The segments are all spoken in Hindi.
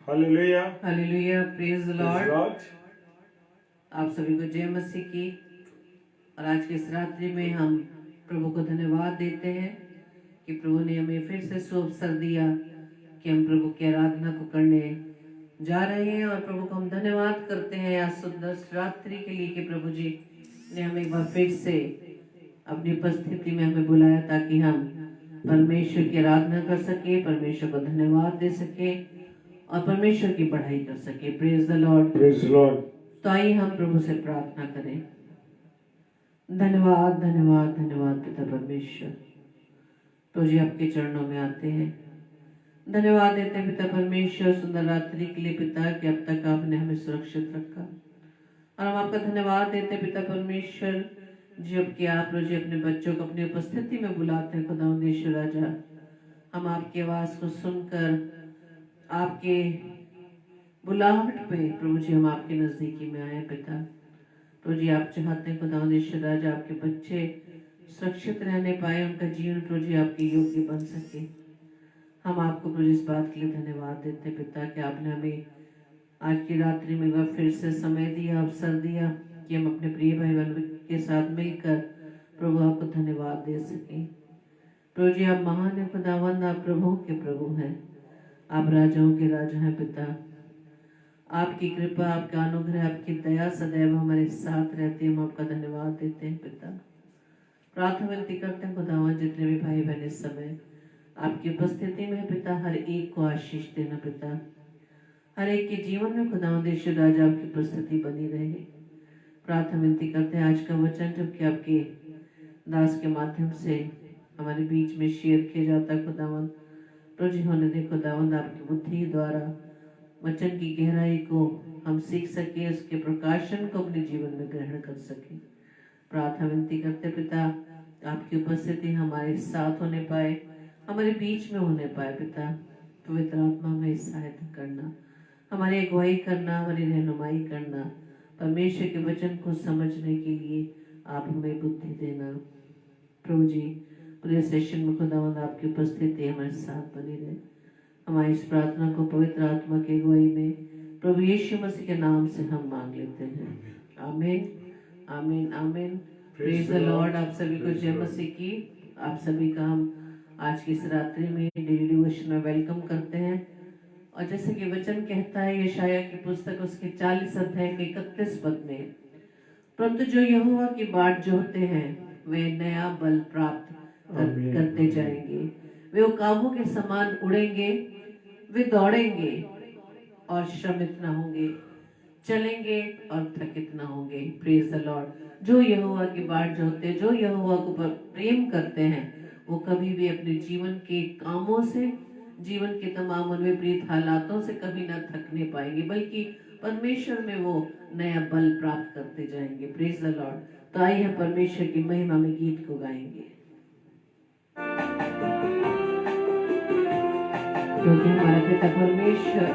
Hallelujah, hallelujah, praise the Lord. Lord. आप सभी को जय मसीह की। और आज की इस रात्रि में हम प्रभु को धन्यवाद देते हैं कि प्रभु ने हमें फिर से शुभ अवसर दिया कि हम प्रभु की आराधना को करने जा रहे हैं। और प्रभु को हम धन्यवाद करते हैं आज सुंदर रात्रि के लिए कि प्रभु जी ने हमें एक बार फिर से अपनी उपस्थिति में हमें बुलाया ताकि हम परमेश्वर की आराधना कर सके, परमेश्वर को धन्यवाद दे सके और परमेश्वर की पढ़ाई कर सके। Praise the Lord, praise Lord. तो आइए हम प्रभु से प्रार्थना करें। धन्यवाद धन्यवाद धन्यवाद पिता परमेश्वर, तो जी आपके चरणों में आते हैं। धन्यवाद देते हैं पिता परमेश्वर सुंदर रात्रि के लिए पिता कि अब तक आपने हमें सुरक्षित रखा। और हम आपका धन्यवाद देते हैं पिता परमेश्वर जब कि आप रोज अपने बच्चों को अपनी उपस्थिति में बुलाते हैं। खुदावंद राजा, हम आपकी आवाज को सुनकर आपके बुलाहट पे प्रभु जी हम आपके नजदीकी में आए पिता। प्रभु जी आप चाहते हैं खुदावंद राजा आपके बच्चे सुरक्षित रहने पाए, उनका जीवन प्रभु जी आपके योग्य बन सके। हम आपको प्रभु इस बात के लिए धन्यवाद देते पिता कि आपने हमें आज की रात्रि में वह फिर से समय दिया, अवसर दिया कि हम अपने प्रिय भाई बहन के साथ मिलकर प्रभु आपको धन्यवाद दे सके। प्रभु जी आप महान है खुदावंद, आप प्रभुओं के प्रभु हैं, आप राजाओं के राजा हैं पिता। आपकी कृपा, आपका अनुग्रह, आपकी दया सदैव हमारे साथ रहती है। हम आपका धन्यवाद देते हैं पिता। प्रार्थना विनती करते हैं खुदावंद जितने भी भाई बहन इस समय आपकी उपस्थिति में पिता, हर एक को आशीष देना पिता, हर एक के जीवन में खुदावंद यीशु राजा आपकी उपस्थिति बनी रहे। प्रार्थना विनती करते हैं आज का वचन जबकि आपके दास के माध्यम से हमारे बीच में शेयर किया जाता है खुदावंद, प्रभु जी होने दे खुदावंद आपकी बुद्धि द्वारा वचन की गहराई को हम सीख सके, उसके प्रकाशन को अपने जीवन में ग्रहण कर सके। प्रार्थना विनती करते पिता आपकी उपस्थिति हमारे साथ होने पाए, हमारे बीच में होने पाए पिता। पवित्र आत्मा हमें सहायता करना, हमारी अगुवाई करना, हमारी रहनुमाई करना, परमेश्वर के वचन को समझने के लिए आप हमें बुद्धि देना। प्रभु जी पूरे सेशन में खुदावंद आपकी उपस्थिति हमारे साथ बनी रहे। हमारी इस प्रार्थना को पवित्र आत्मा की अगुवाई में प्रभु यीशु मसीह के नाम से हम मांग लेते हैं। आमीन आमीन आमीन। Praise the Lord. आप सभी को जय मसीह की। आप सभी का हम आज की इस रात्रि में डेली डिवोशन में वेलकम करते हैं। और जैसे कि वचन कहता है यशायाह की पुस्तक उसके 40 अध्याय के 31 पद में, परंतु जो यहोवा की बाट जोहते हैं वे नया बल प्राप्त करते जाएंगे, वे उकाबों के समान उड़ेंगे, वे दौड़ेंगे और श्रमित न होंगे, चलेंगे और थकित न होंगे। Praise the Lord. जो यहोवा की बाट जोहते हैं, जो यहोवा को प्रेम करते हैं, वो कभी भी अपने जीवन के कामों से, जीवन के तमाम विपरीत हालातों से कभी ना थकने पाएंगे, बल्कि परमेश्वर में वो नया बल प्राप्त करते जाएंगे। Praise the Lord. तो आइए हम परमेश्वर की महिमा में गीत को गाएंगे, क्योंकि हमारा पिता परमेश्वर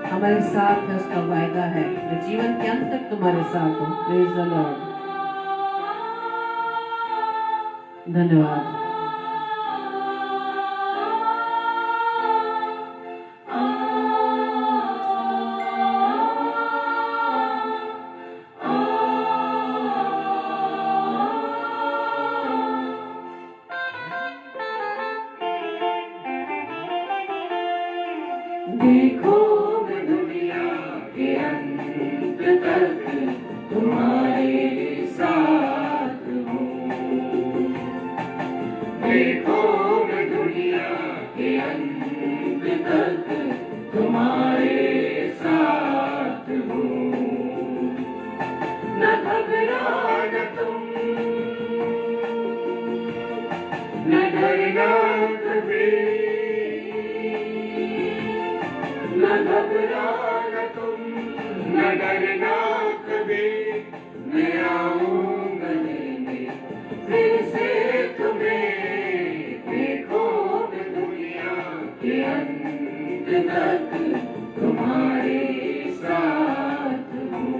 हमारे साथ है, उसका वायदा है मैं जीवन के अंत तक तुम्हारे साथ हूँ। Praise the Lord. धन्यवाद। देखो मैं दुनिया के अंत तक तुम्हारे साथ हूँ। देखो मैं दुनिया के अंत तक तुम्हारे साथ हूँ। न घबराना तुम, न डरना कभी, न घबराना तुम, न डरना कभी, मैं आऊंगा लेने फिर से तुम्हें। देखो मैं दुनिया के अंत तक तुम्हारे साथ हूँ।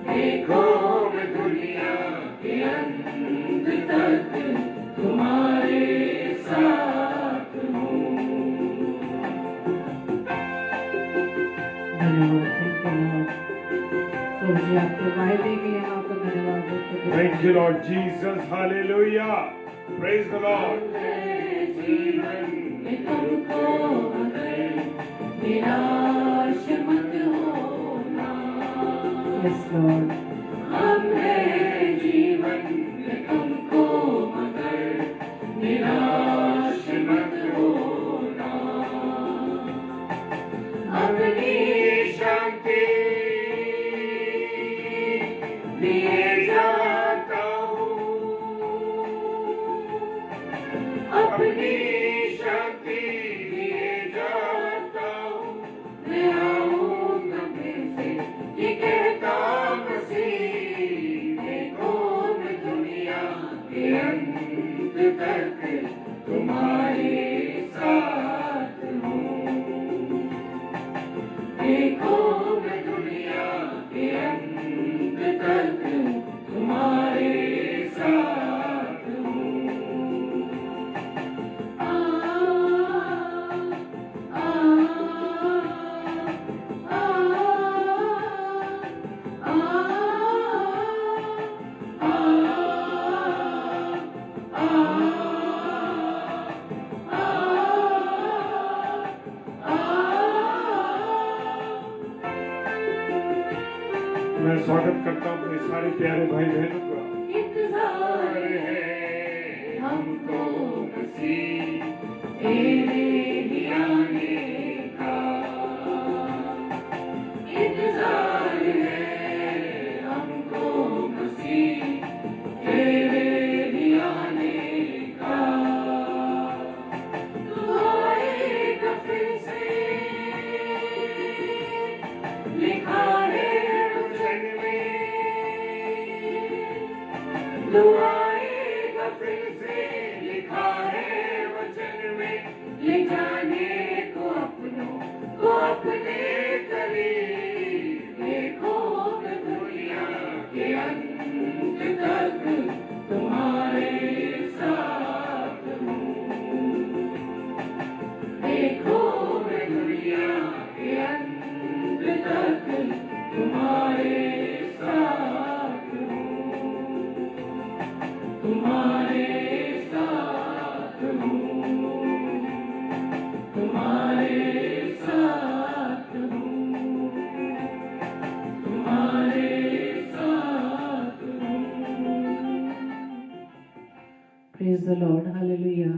देखो मैं दुनिया के अंत तक तुम्हारे साथ हूँ। धन्यवाद, थैंक यू लॉर्ड। प्रभु जी आपके वायदे के लिए हम आपको धन्यवाद देते हैं। Thank you, Lord Jesus. Hallelujah. Praise the Lord. जीवन में तुमको अगर निराश मत होना। यस लॉर्ड, हम हैं जीवन में तुमको मगर निराश मत होना। अपनी शांति दिए जाता हूँ, अपनी शांति दिए जाता हूँ। मैं आऊँगा फिर से ये कहता मसीह, देखो मैं दुनिया के अंत तक तुम्हारे साथ हूँ। देखो मैं दुनिया के अंत तक तुम्हारे साथ हूँ। आ आ आ मैं स्वागत करता हूँ अपने सारे प्यारे भाई बहनों का। इंतजार है हमको मसीह तेरे ही आने का। इंतजार है हमको मसीह तेरे ही आने का। तू आएगा फिर से, लिखा है वचन में। तू आएगा फिर से, लिखा है वचन में। ले जाने को अपनों को अपने करीब। देखो मैं दुनिया के अंत तक तुम्हारे साथ हूँ। देखो मैं दुनिया के अंत तक तुम्हारे साथ हूँ। तुम्हारे साथ हूँ। तुम्हारे साथ हूँ। तुम्हारे साथ हूँ। Praise the Lord, hallelujah.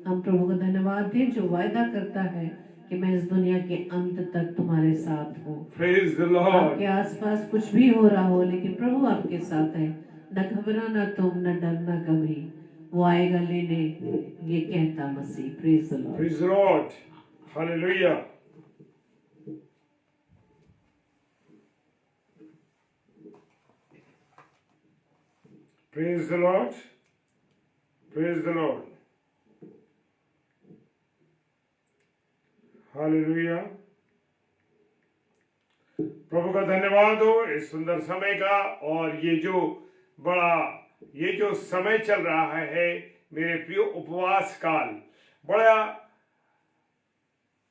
हम प्रभु को धन्यवाद दें जो वायदा करता है कि मैं इस दुनिया के अंत तक तुम्हारे साथ हूँ। Praise the Lord. आपके आसपास कुछ भी हो रहा हो, लेकिन प्रभु आपके साथ है। न घबराना तुम, न डरना कभी, वो आएगा लेने, ये कहता मसीह। Praise the Lord. Praise the Lord. Hallelujah. Praise the Lord. Praise the Lord. Hallelujah. प्रभु का धन्यवाद हो इस सुंदर समय का। और ये जो समय चल रहा है मेरे प्रिय, उपवास काल, बड़ा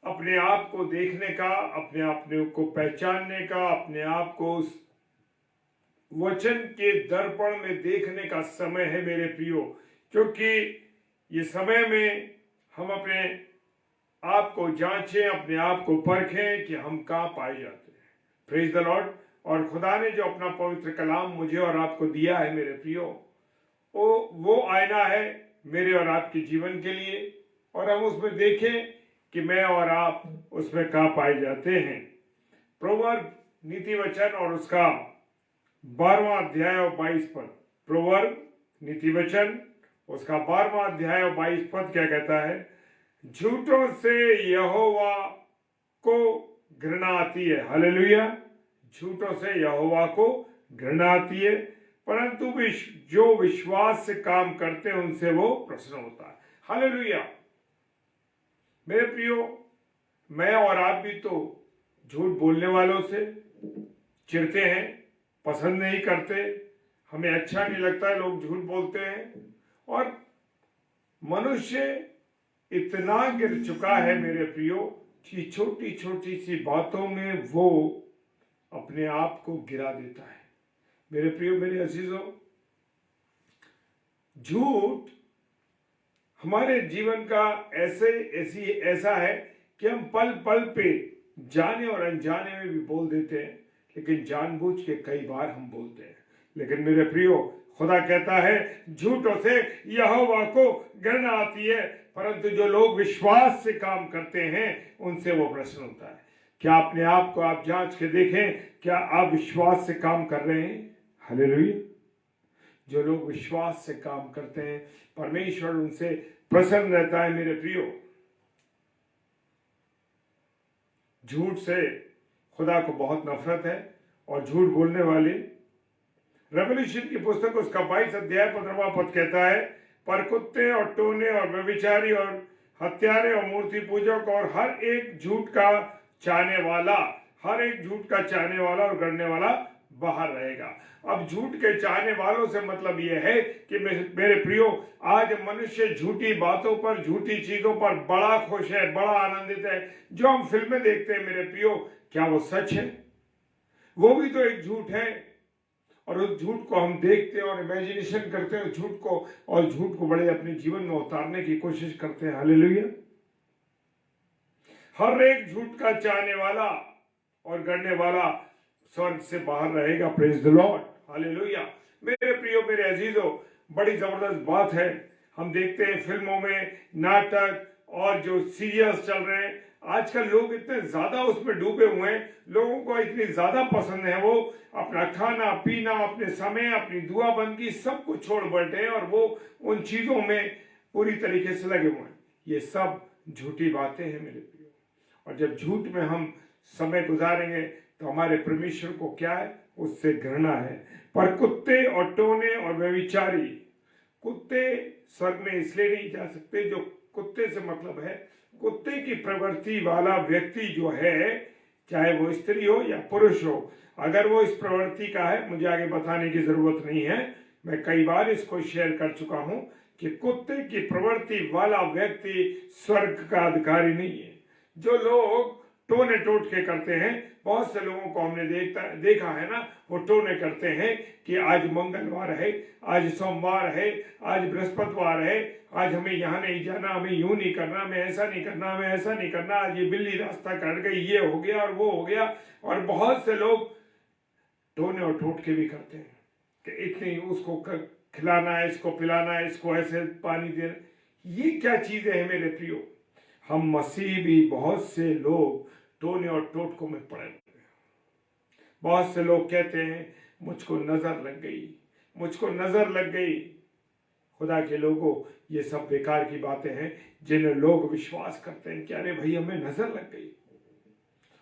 अपने आप को देखने का, अपने आप को पहचानने का, अपने आप को उस वचन के दर्पण में देखने का समय है मेरे प्रियो। क्योंकि ये समय में हम अपने आप को जांचें, अपने आप को परखें कि हम कहाँ पाए जाते हैं। Praise the Lord. और खुदा ने जो अपना पवित्र कलाम मुझे और आपको दिया है मेरे प्रियो, वो आईना है मेरे और आपके जीवन के लिए। और हम उसमें देखें कि मैं और आप उसमें कहाँ पाए जाते हैं। प्रोवर्ब नीति वचन और उसका 12वां अध्याय और 22 पद। प्रोवर्ब नीति वचन उसका 12वां अध्याय और 22 पद क्या कहता है? झूठों से यहोवा को घृणा आती है। हालेलुया। झूठों से यहोवा को घृणा आती है, परंतु जो विश्वास से काम करते हैं उनसे वो प्रसन्न होता है। हालेलुया। मेरे प्रियो, मैं और आप भी तो झूठ बोलने वालों से चिढ़ते हैं, पसंद नहीं करते, हमें अच्छा नहीं लगता है लोग झूठ बोलते हैं। और मनुष्य इतना गिर चुका है मेरे प्रियो कि छोटी छोटी सी बातों में वो अपने आप को गिरा देता है। मेरे प्रियो, मेरे अजीजों, झूठ हमारे जीवन का ऐसा है कि हम पल पल पे जाने और अनजाने में भी बोल देते हैं, लेकिन जानबूझ के कई बार हम बोलते हैं। लेकिन मेरे प्रियो, खुदा कहता है झूठों से यहोवा को घृणा आती है, परंतु जो लोग विश्वास से काम करते हैं उनसे वो प्रश्न होता है। क्या अपने आप को आप जांच के देखें, क्या आप विश्वास से काम कर रहे हैं? हालेलुया। जो लोग विश्वास से काम करते हैं परमेश्वर उनसे प्रसन्न रहता है। मेरे प्रियो, झूठ से खुदा को बहुत नफरत है और झूठ बोलने वाले, रेवल्यूशन की पुस्तक उसका 22 अध्याय 15वां पद कहता है, पर कुत्ते और टोने और व्यभिचारी और हत्यारे और मूर्ति पूजक और हर एक झूठ का चाहने वाला और गढ़ने वाला बाहर रहेगा। अब झूठ के चाहने वालों से मतलब यह है कि मेरे प्रियो, आज मनुष्य झूठी बातों पर, झूठी चीजों पर बड़ा खुश है, बड़ा आनंदित है। जो हम फिल्में देखते हैं मेरे प्रियो, क्या वो सच है? वो भी तो एक झूठ है। और उस झूठ को हम देखते हैं और इमेजिनेशन करते हैं झूठ को, और झूठ को बड़े अपने जीवन में उतारने की कोशिश करते हैं। हालेलुया। हर एक झूठ का चाहने वाला और गढ़ने वाला स्वर्ग से बाहर रहेगा। Praise the Lord. हालेलुया। मेरे प्रियो, मेरे अजीजों, बड़ी जबरदस्त बात है। हम देखते हैं फिल्मों में नाटक और जो सीरियल्स चल रहे हैं, आजकल लोग इतने ज्यादा उसमें डूबे हुए हैं, लोगों को इतनी ज्यादा पसंद है, वो अपना खाना पीना, अपने समय, अपनी दुआ बंदगी सब कुछ छोड़ बैठे हैं और वो उन चीजों में पूरी तरीके से लगे हुए हैं। ये सब झूठी बातें हैं मेरे प्रियो। और जब झूठ में हम समय गुजारेंगे तो हमारे परमेश्वर को क्या है? उससे घृणा है। पर कुत्ते और टोने और व्यभिचारी, कुत्ते स्वर्ग में इसलिए नहीं जा सकते, जो कुत्ते से मतलब है कुत्ते की प्रवृत्ति वाला व्यक्ति जो है, चाहे वो स्त्री हो या पुरुष हो, अगर वो इस प्रवृत्ति का है, मुझे आगे बताने की जरूरत नहीं है, मैं कई बार इसको शेयर कर चुका हूं कि कुत्ते की प्रवृत्ति वाला व्यक्ति स्वर्ग का अधिकारी नहीं है। जो लोग टोने टोटके करते हैं, बहुत से लोगों को हमने देखा है ना, वो टोने करते हैं कि आज मंगलवार है, आज सोमवार है, आज बृहस्पतिवार है, आज हमें यहाँ नहीं जाना, हमें यूं नहीं करना, हमें ऐसा नहीं करना, हमें ऐसा नहीं करना, आज ये बिल्ली रास्ता काट गई, ये हो गया और वो हो गया। और बहुत से लोग टोने और टोटके भी करते हैं कि इतनी उसको खिलाना है, इसको पिलाना है, इसको ऐसे पानी देना। ये क्या चीजें हैं मेरे प्रियो? हम मसीह भी बहुत से लोग टोने और टोटकों में पड़े हुए हैं। बहुत से लोग कहते हैं मुझको नजर लग गई, मुझको नजर लग गई। खुदा के लोगों, ये सब बेकार की बातें हैं जिन्हें लोग विश्वास करते हैं कि अरे भाई हमें नजर लग गई।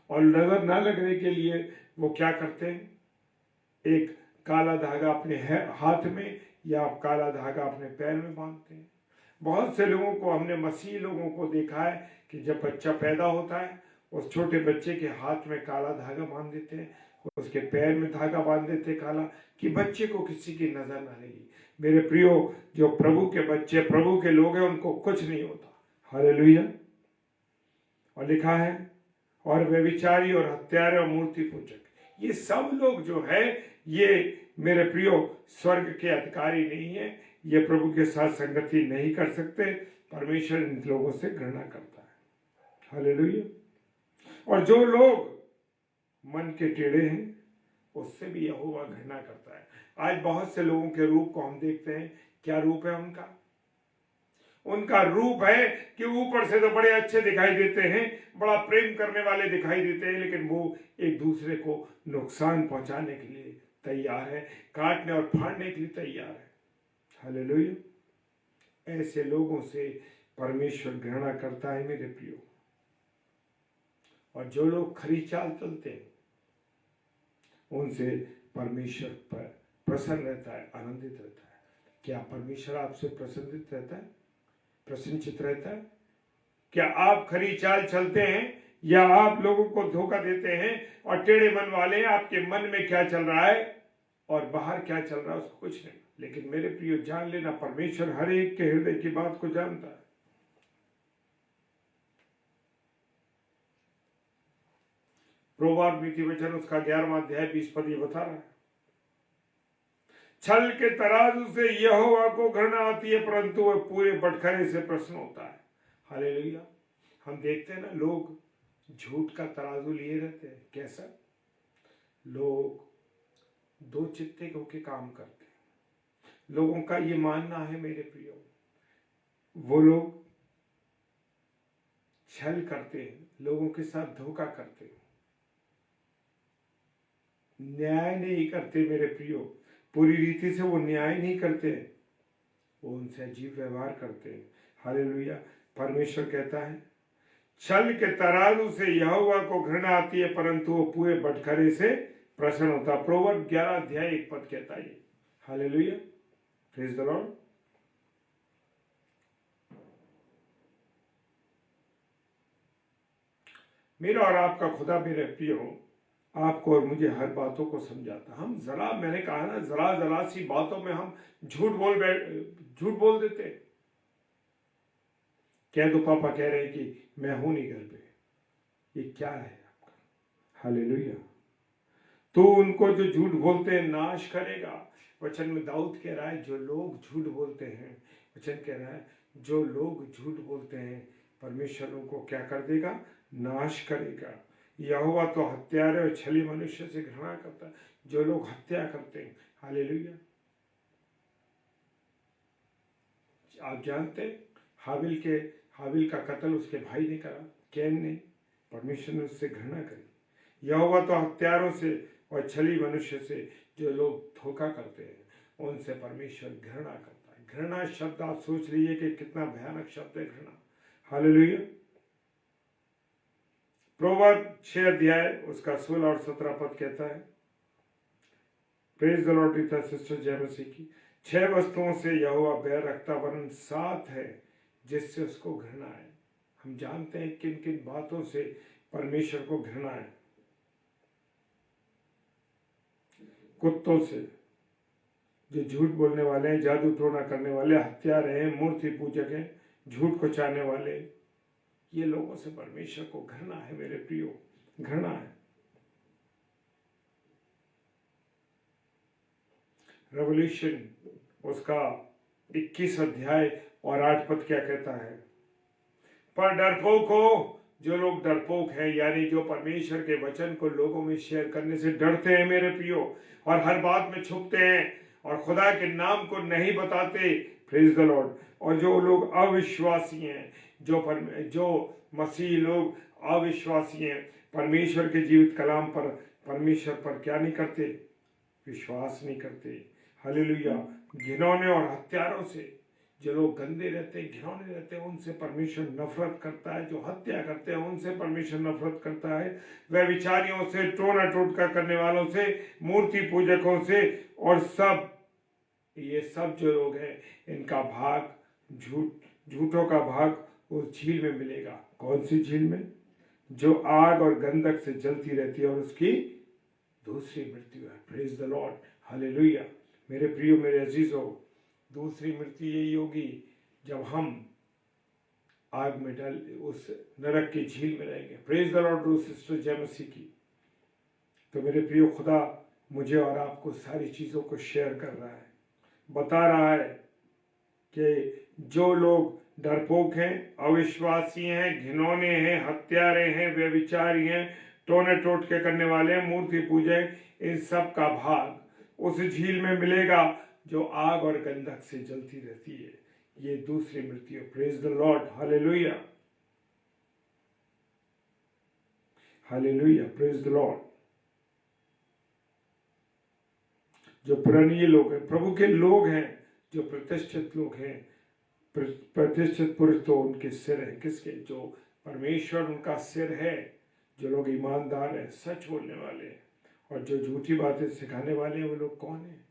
और नजर ना लगने के लिए वो क्या करते हैं? एक काला धागा अपने हाथ में या काला धागा अपने पैर में बांधते हैं। बहुत से लोगों को, हमने मसीह लोगों को देखा है कि जब बच्चा पैदा होता है, उस छोटे बच्चे के हाथ में काला धागा बांध देते हैं, उसके पैर में धागा बांध देते हैं काला, कि बच्चे को किसी की नजर ना लगी। मेरे प्रियो, जो प्रभु के बच्चे, प्रभु के लोग हैं, उनको कुछ नहीं होता। हालेलुया। और लिखा है, और व्यभिचारी और हत्यारे और मूर्ति पूजक, ये सब लोग जो है, ये मेरे प्रियो स्वर्ग के अधिकारी नहीं है। ये प्रभु के साथ संगति नहीं कर सकते। परमेश्वर इन लोगों से घृणा करता है। हालेलुया। और जो लोग मन के टेढ़े हैं, उससे भी यहोवा घृणा करता है। आज बहुत से लोगों के रूप को हम देखते हैं। क्या रूप है उनका? उनका रूप है कि ऊपर से तो बड़े अच्छे दिखाई देते हैं, बड़ा प्रेम करने वाले दिखाई देते हैं, लेकिन वो एक दूसरे को नुकसान पहुंचाने के लिए तैयार है, काटने और फाड़ने के लिए तैयार है। हालेलुया। ऐसे लोगों से परमेश्वर घृणा करता है मेरे प्रियो। और जो लोग खरी चाल चलते हैं, उनसे परमेश्वर पर प्रसन्न रहता है, आनंदित रहता है। क्या परमेश्वर आपसे प्रसन्नित रहता है, प्रसन्नचित रहता है? क्या आप खरी चाल चलते हैं या आप लोगों को धोखा देते हैं और टेढ़े मन वाले हैं? आपके मन में क्या चल रहा है और बाहर क्या चल रहा है, उसको कुछ नहीं। लेकिन मेरे प्रियो, जान लेना, परमेश्वर हर एक के हृदय की बात को जानता है। प्रोवर्ब नीति वचन उसका 11वां अध्याय 20 पद ये बता रहा है, छल के तराजू से यहोवा को घृणा आती है, परंतु वह पूरे बटखरे से प्रसन्न होता है। हालेलुया। हम देखते हैं ना, लोग झूठ का तराजू लिए रहते हैं। कैसा? लोग दो चित्ते होके काम करते हैं। लोगों का ये मानना है मेरे प्रियो, वो लोग छल करते हैं, लोगों के साथ धोखा करते हैं, न्याय नहीं करते मेरे प्रियो, पूरी रीति से वो न्याय नहीं करते, वो उनसे अजीब व्यवहार करते हैं। हालेलुया। परमेश्वर कहता है छल के तराजू से यहोवा को घृणा आती है, परंतु वो पूरे बटखरे से प्रसन्न होता। प्रोवर्ब 11 अध्याय 1 पद कहता है। हालेलुया। Praise the Lord. मेरा और आपका खुदा मेरे प्रियो आपको और मुझे हर बातों को समझाता। हम जरा, मैंने कहा ना, जरा सी बातों में हम झूठ बोल देते। कह दो पापा कह रहे हैं कि मैं हूं नहीं घर पे, ये क्या है आपका? हालेलुया। तो उनको जो झूठ बोलते हैं नाश करेगा। वचन में दाऊद कह रहा है जो लोग झूठ बोलते हैं, वचन कह रहा है जो लोग झूठ बोलते हैं परमेश्वर उनको क्या कर देगा? नाश करेगा। यहोवा तो हत्यारे और छली मनुष्य से घृणा करता है, जो लोग हत्या करते हैं। हालेलुया। आप जानते हैं हाबिल का कत्ल उसके भाई ने करा, कैन ने। परमेश्वर ने उससे घृणा करी। यहोवा तो हत्यारों से और छली मनुष्य से, जो लोग धोखा करते हैं, उनसे परमेश्वर घृणा करता है। घृणा शब्द आप सोच लीजिए कि कितना भयानक शब्द है घृणा। हालेलुया। प्रोवर्ब 6 अध्याय उसका 16 और 17 पद कहता है, praise the Lord Rita sister जय मसीह की। 6 वस्तुओं से यहोवा बैर रखता, वरन 7 है जिससे उसको घृणा है। हम जानते हैं किन किन बातों से परमेश्वर को घृणा है। कुत्तों से, जो झूठ बोलने वाले हैं, जादू टोना करने वाले, हत्यारे हैं, मूर्ति पूजक हैं, झूठ को चाहने वाले, ये लोगों से परमेश्वर को घृणा है मेरे प्रियो, घृणा है। रेवल्यूशन उसका 21 अध्याय और 8 पद क्या कहता है? पर डरपोक हो, जो लोग डरपोक हैं, यानी जो परमेश्वर के वचन को लोगों में शेयर करने से डरते हैं मेरे प्रियो, और हर बात में छुपते हैं और खुदा के नाम को नहीं बताते, प्रेज द लॉर्ड। और जो लोग अविश्वासी हैं, जो मसीह लोग अविश्वासी हैं, परमेश्वर के जीवित कलाम पर, परमेश्वर पर क्या नहीं करते? विश्वास नहीं करते। हालेलुया। घिनौने और हत्यारों से, जो लोग गंदे रहते हैं, घिनौने रहते हैं, उनसे परमेश्वर नफरत करता है। जो हत्या करते हैं उनसे परमेश्वर नफरत करता है। वह विचारियों से, टोना टोटका करने वालों से, मूर्ति पूजकों से, और ये सब जो लोग हैं, इनका भाग, झूठों का भाग उस झील में मिलेगा। कौन सी झील में? जो आग और गंधक से जलती रहती है, और उसकी दूसरी मृत्यु है। Praise the Lord. हालेलुया। मेरे प्रियो, मेरे अजीजों, दूसरी मृत्यु यही होगी जब हम आग में डाल उस नरक की झील में रहेंगे। प्रेज द लॉर्ड सिस्टर जय मसीह की। तो मेरे प्रियो, खुदा मुझे और आपको सारी चीज़ों को शेयर कर रहा है, बता रहा है कि जो लोग डरपोक हैं, अविश्वासी हैं, घिनौने हैं, हत्यारे हैं, व्यभिचारी हैं, टोने टोटके करने वाले हैं, मूर्ति पूजक, इन सब का भाग उस झील में मिलेगा जो आग और गंधक से जलती रहती है। ये दूसरी मृत्यु। Praise the Lord. Hallelujah. Hallelujah. Praise the Lord. जो पुरानी लोग हैं, प्रभु के लोग हैं, जो प्रतिष्ठित लोग हैं, प्रतिष्ठित पुरुष तो उनके सिर हैं। किसके? जो परमेश्वर उनका सिर है। जो लोग ईमानदार हैं, सच बोलने वाले हैं, और जो झूठी बातें सिखाने वाले हैं, वो लोग कौन है?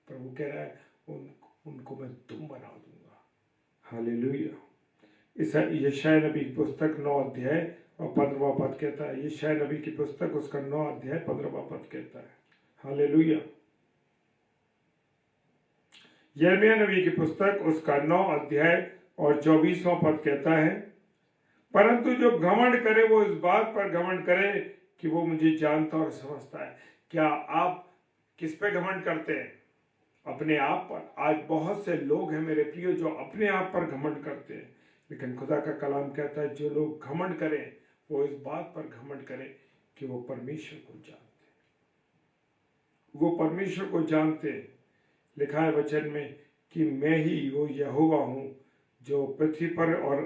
प्रभु कह रहा है उनको मैं तुम बना दूंगा। हालेलुया। इस यशायाह नबी की पुस्तक 9 अध्याय और 15वां पद कहता है। यशायाह नबी की पुस्तक उसका 9 अध्याय 15वां पद कहता है। हालेलुया। यिर्मयाह नबी की पुस्तक उसका 9 अध्याय और 24वां पद कहता है, परंतु जो घमंड करे वो इस बात पर घमंड करे कि वो मुझे जानता और समझता है। क्या आप किस पे घमंड करते हैं? अपने आप पर। आज बहुत से लोग हैं मेरे प्रियो जो अपने आप पर घमंड करते हैं, लेकिन खुदा का कलाम कहता है जो लोग घमंड करें वो इस बात पर घमंड करें कि वो परमेश्वर को जानते हैं, वो परमेश्वर को जानते हैं। लिखा है वचन में कि मैं ही वो यहोवा हूँ जो पृथ्वी पर और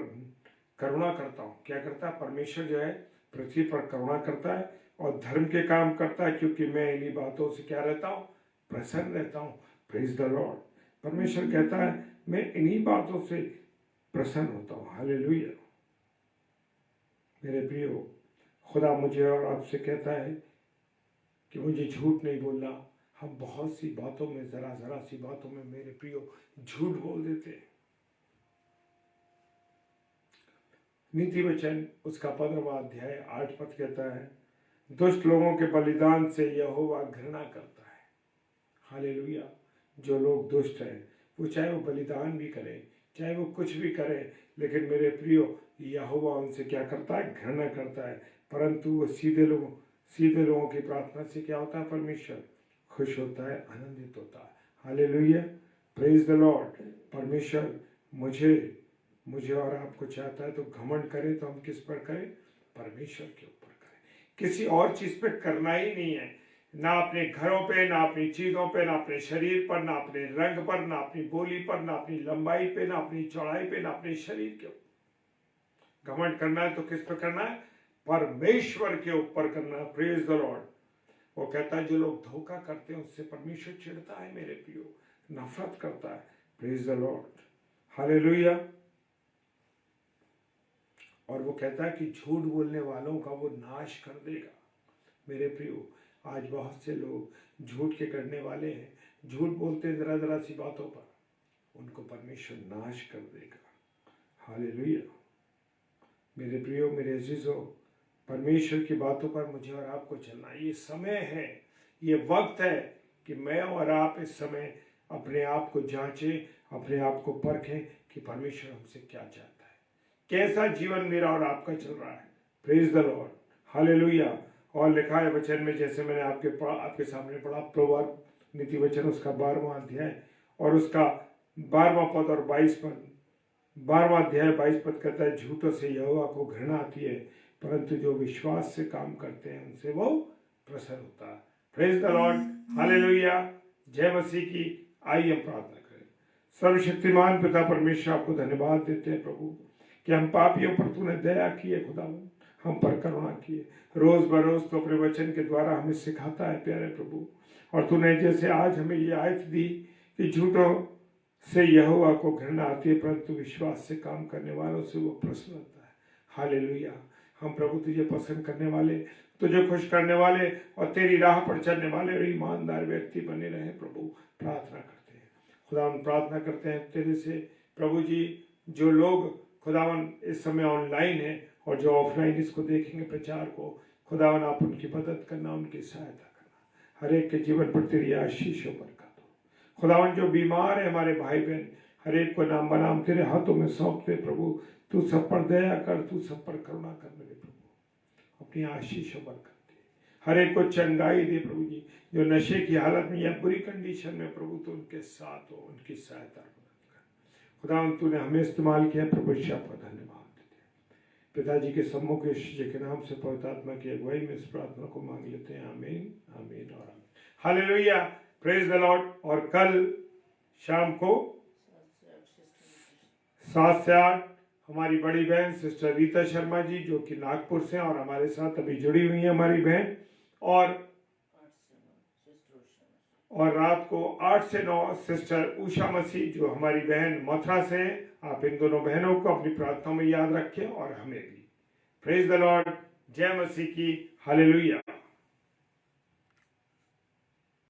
करुणा करता हूँ। क्या करता है? परमेश्वर जो है पृथ्वी पर करुणा करता है और धर्म के काम करता है, क्योंकि मैं इन्हीं बातों से क्या रहता हूँ? प्रसन्न रहता हूँ। Praise the Lord. परमेश्वर कहता है मैं इन्हीं बातों से प्रसन्न होता हूँ। हालेलुया। मेरे प्रियो, खुदा मुझे और आपसे कहता है कि मुझे झूठ नहीं बोलना। हम बहुत सी बातों में, जरा सी बातों में मेरे प्रियो झूठ बोल देते हैं। नीति वचन उसका 15वां अध्याय 8 पद कहता है दुष्ट लोगों के बलिदान से यहोवा घृणा करता है। हालेलुया। जो लोग दुष्ट हैं वो चाहे वो बलिदान भी करें, चाहे वो कुछ भी करें, लेकिन मेरे प्रियो यहोवा उनसे क्या करता है? घृणा करता है। परंतु वो सीधे लोगों की प्रार्थना से क्या होता है? परमेश्वर खुश होता है, आनंदित होता है। हालेलुया। Praise the Lord. परमेश्वर मुझे और आपको चाहता है तो घमंड करें तो हम किस पर करें? परमेश्वर के ऊपर करें। किसी और चीज पे करना ही नहीं है, ना अपने घरों पे, ना अपनी चीजों पे, ना अपने शरीर पर, ना अपने रंग पर, ना अपनी बोली पर, ना अपनी लंबाई पे, ना अपनी चौड़ाई पे, ना अपने शरीर के ऊपर। घमंड करना है तो किस पर करना है? परमेश्वर के ऊपर करना है। Praise the Lord. वो कहता है जो लोग धोखा करते हैं उससे परमेश्वर चिढ़ता है मेरे प्रियो, नफरत करता है। Praise the Lord. हालेलुया। और वो कहता है कि झूठ बोलने वालों का वो नाश कर देगा। मेरे प्रियो, आज बहुत से लोग झूठ के करने वाले हैं, झूठ बोलते हैं जरा सी बातों पर, उनको परमेश्वर नाश कर देगा। हालेलुया। मेरे प्रियो, मेरे अजीजों, परमेश्वर की बातों पर मुझे और आपको चलना। ये समय है, ये वक्त है कि मैं और आप इस समय अपने आप को जांचें, अपने आप को परखें कि परमेश्वर हमसे क्या चाहता है, कैसा जीवन मेरा और आपका चल रहा है। Praise the Lord. हालेलुया। और लिखा है वचन में, जैसे मैंने आपके सामने पढ़ा, प्रवर्ब नीति वचन उसका 12वां अध्याय और उसका 12वां पद और 22 पद। 12वां अध्याय 22 पद कहता है झूठों से यहोवा को घृणा आती है, परंतु जो विश्वास से काम करते हैं उनसे वो प्रसन्न होता है। Praise the Lord. हालेलुया। जय मसीह की। आइए हम प्रार्थना करें। सर्वशक्तिमान पिता परमेश्वर, आपको धन्यवाद देते हैं प्रभु कि हम पापियों पर तूने दया की है। खुदा हम पर करुणा की है। रोज बरोज तो अपने वचन के द्वारा हमें सिखाता है प्यारे प्रभु। और तूने जैसे आज हमें ये आयत दी कि झूठों से यहोवा को घृणा आती है, परंतु विश्वास से काम करने वालों से वो प्रसन्न होता है। हालेलुया। हम प्रभु तुझे पसंद करने वाले, तुझे खुश करने वाले और तेरी राह पर चलने वाले और ईमानदार व्यक्ति बने रहे प्रभु, प्रार्थना करते हैं। खुदावन प्रार्थना करते हैं तेरे से प्रभु जी, जो लोग खुदावन इस समय ऑनलाइन है और जो ऑफलाइन इसको देखेंगे प्रचार को, खुदावन आप उनकी मदद करना, उनकी सहायता करना, हर एक के जीवन पर तेरी आशीषों पर कर दो। खुदावन जो बीमार है हमारे भाई बहन, हर एक को नाम बनाम तेरे हाथों में सौंपते प्रभु, तू सब पर दया कर, तू सब पर करुणा कर मेरे प्रभु, अपनी आशीषों पर कर दे, हर एक को चंगाई दे प्रभु जी। जो नशे की हालत में या बुरी कंडीशन में प्रभु, तो उनके साथ हो, उनकी सहायता मदद कर। खुदावन तूने हमें इस्तेमाल किया प्रभु, आपका धन्यवाद देते हैं। पिताजी के सम्मुख यीशु के नाम से पवित्र आत्मा की अगुवाई में इस प्रार्थना को मांग लेते हैं। आमीन, आमीन और आमीन। हालेलुया। Praise the Lord. और कल शाम को 7 से 8 हमारी बड़ी बहन सिस्टर रीता शर्मा जी, जो कि नागपुर से और हमारे साथ अभी जुड़ी हुई है हमारी बहन, और रात को 8 से 9 सिस्टर उषा मसीह, जो हमारी बहन मथुरा से हैं। आप इन दोनों बहनों को अपनी प्रार्थना में याद रखें और हमें भी। Praise the Lord. जय मसीह की। हालेलुया।